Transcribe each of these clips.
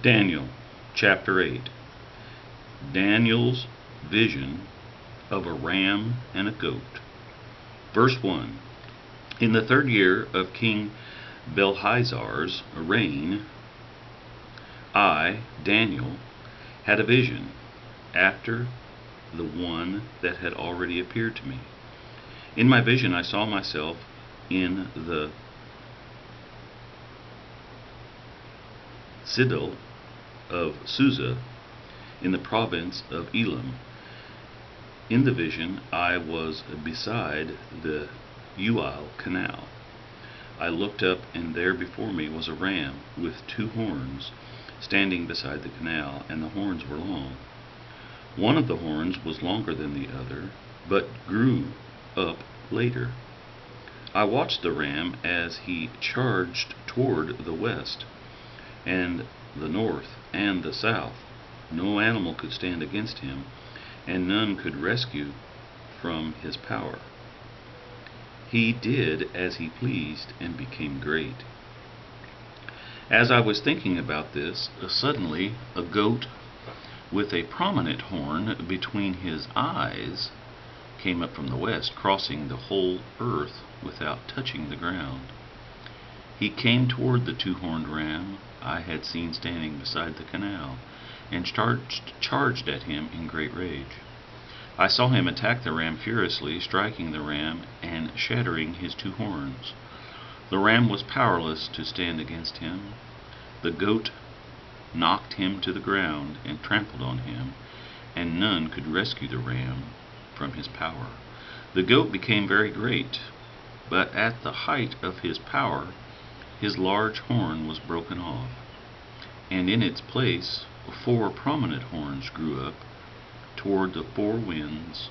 Daniel chapter 8. Daniel's vision of a ram and a goat. Verse 1. In the 3rd year of King Belshazzar's reign, I, Daniel, had a vision after the one that had already appeared to me. In my vision I saw myself in the citadel of Susa in the province of Elam. In the vision I was beside the Ual canal. I looked up, and there before me was a ram with 2 horns standing beside the canal, and the horns were long. One of the horns was longer than the other, but grew up later. I watched the ram as he charged toward the west, and the north, and the south. No animal could stand against him, and none could rescue from his power. He did as he pleased and became great. As I was thinking about this, suddenly a goat with a prominent horn between his eyes came up from the west, crossing the whole earth without touching the ground. He came toward the 2-horned ram I had seen standing beside the canal, and charged at him in great rage. I saw him attack the ram furiously, striking the ram and shattering his 2 horns. The ram was powerless to stand against him. The goat knocked him to the ground and trampled on him, and none could rescue the ram from his power. The goat became very great, but at the height of his power his large horn was broken off, and in its place 4 prominent horns grew up toward the 4 winds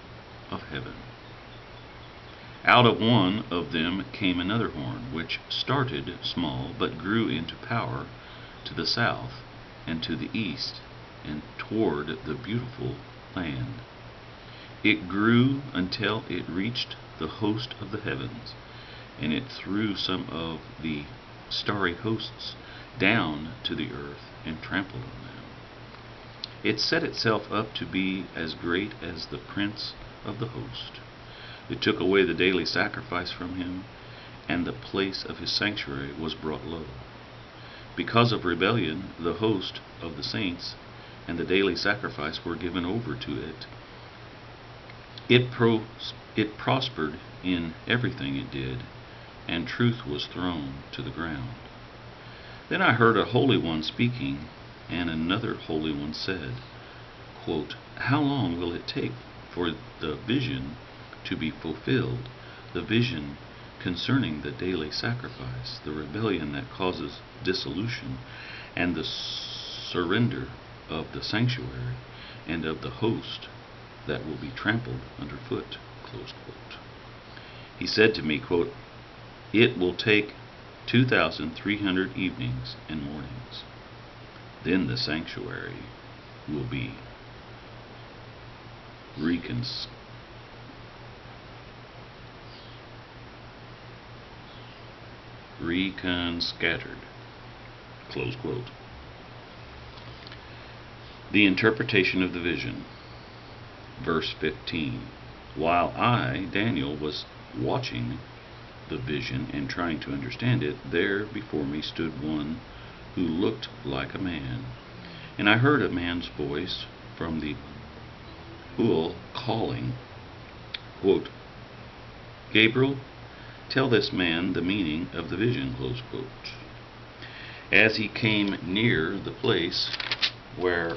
of heaven. Out of one of them came another horn, which started small, but grew into power to the south and to the east and toward the beautiful land. It grew until it reached the host of the heavens, and it threw some of the starry hosts down to the earth and trampled on them. It set itself up to be as great as the prince of the host. It took away the daily sacrifice from him, and the place of his sanctuary was brought low. Because of rebellion, the host of the saints and the daily sacrifice were given over to it. It prospered in everything it did, and truth was thrown to the ground. Then I heard a holy one speaking, and another holy one said, quote, How long will it take for the vision to be fulfilled, the vision concerning the daily sacrifice, the rebellion that causes dissolution, and the surrender of the sanctuary, and of the host that will be trampled underfoot? Close quote. He said to me, quote, It will take 2,300 evenings and mornings. Then the sanctuary will be scattered. Close quote. The interpretation of the vision. Verse 15. While I, Daniel, was watching the vision and trying to understand it, there before me stood one who looked like a man. And I heard a man's voice from the Ual calling, quote, Gabriel, tell this man the meaning of the vision, close quote. As he came near the place where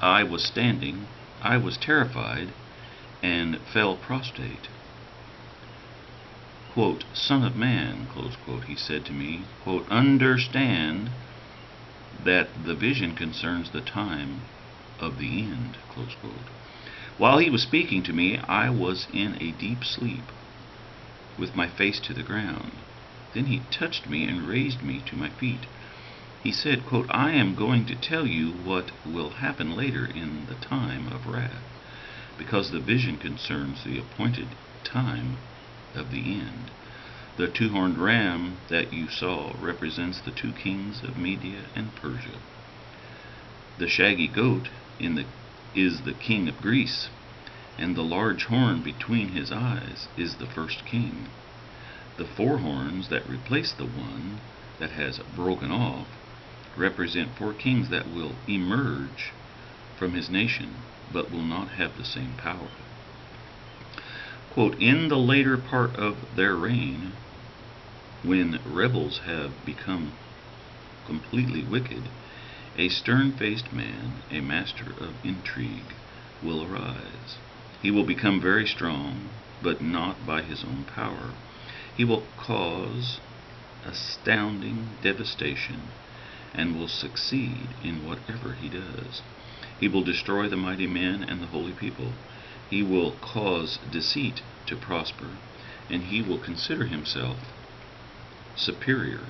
I was standing, I was terrified and fell prostrate. Quote, Son of man, close quote, he said to me, quote, Understand that the vision concerns the time of the end, close quote. While he was speaking to me, I was in a deep sleep, with my face to the ground. Then he touched me and raised me to my feet. He said, quote, I am going to tell you what will happen later in the time of wrath, because the vision concerns the appointed time of the end. The two-horned ram that you saw represents the two kings of Media and Persia. The shaggy goat is the king of Greece, and the large horn between his eyes is the first king. The four horns that replace the one that has broken off represent four kings that will emerge from his nation, but will not have the same power. Quote, in the later part of their reign, when rebels have become completely wicked, a stern-faced man, a master of intrigue, will arise. He will become very strong, but not by his own power. He will cause astounding devastation and will succeed in whatever he does. He will destroy the mighty men and the holy people. He will cause deceit to prosper, and he will consider himself superior.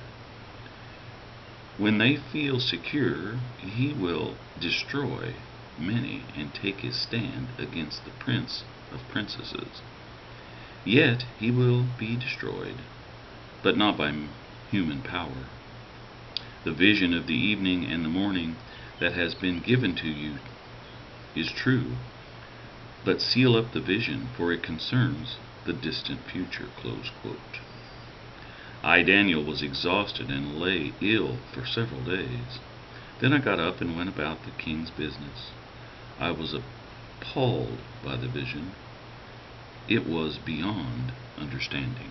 When they feel secure, he will destroy many and take his stand against the prince of princesses. Yet he will be destroyed, but not by human power. The vision of the evening and the morning that has been given to you is true, but seal up the vision, for it concerns the distant future. Close quote. I, Daniel, was exhausted and lay ill for several days. Then I got up and went about the king's business. I was appalled by the vision. It was beyond understanding.